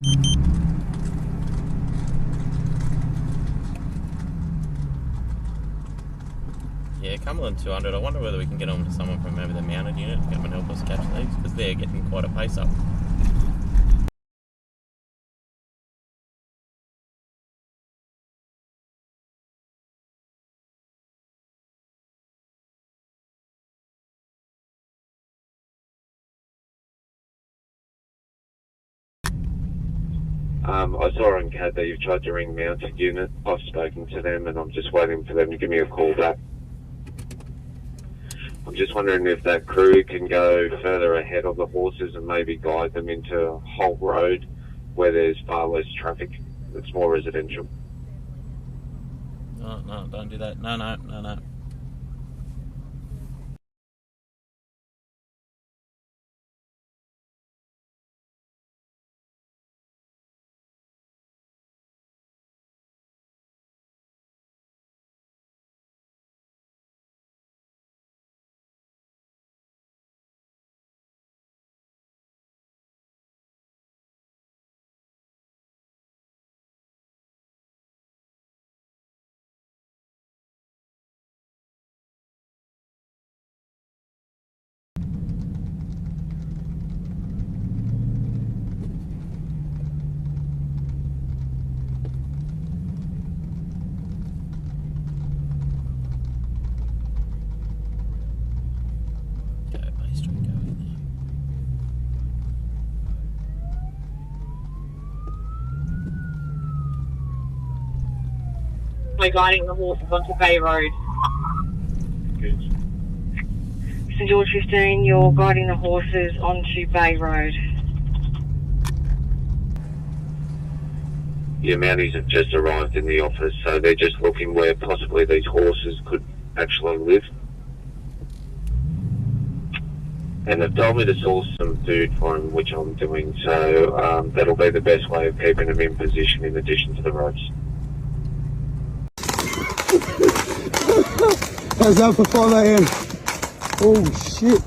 Yeah, Cumberland 200. I wonder whether we can get on to someone from maybe the mounted unit to come and help us catch these, because they're getting quite a pace up. I saw on CAD that you've tried to ring mounted unit. I've spoken to them and I'm just waiting for them to give me a call back. I'm just wondering if that crew can go further ahead of the horses and maybe guide them into Holt Road where there's far less traffic. It's more residential. No, don't do that. No. We're guiding the horses onto Bay Road. Good. St George 15, you're guiding the horses onto Bay Road. The Mounties have just arrived in the office, so they're just looking where possibly these horses could actually live. And they've told me to source some food for them, which I'm doing, so that'll be the best way of keeping them in position in addition to the ropes. How's that for 5 AM? Oh shit.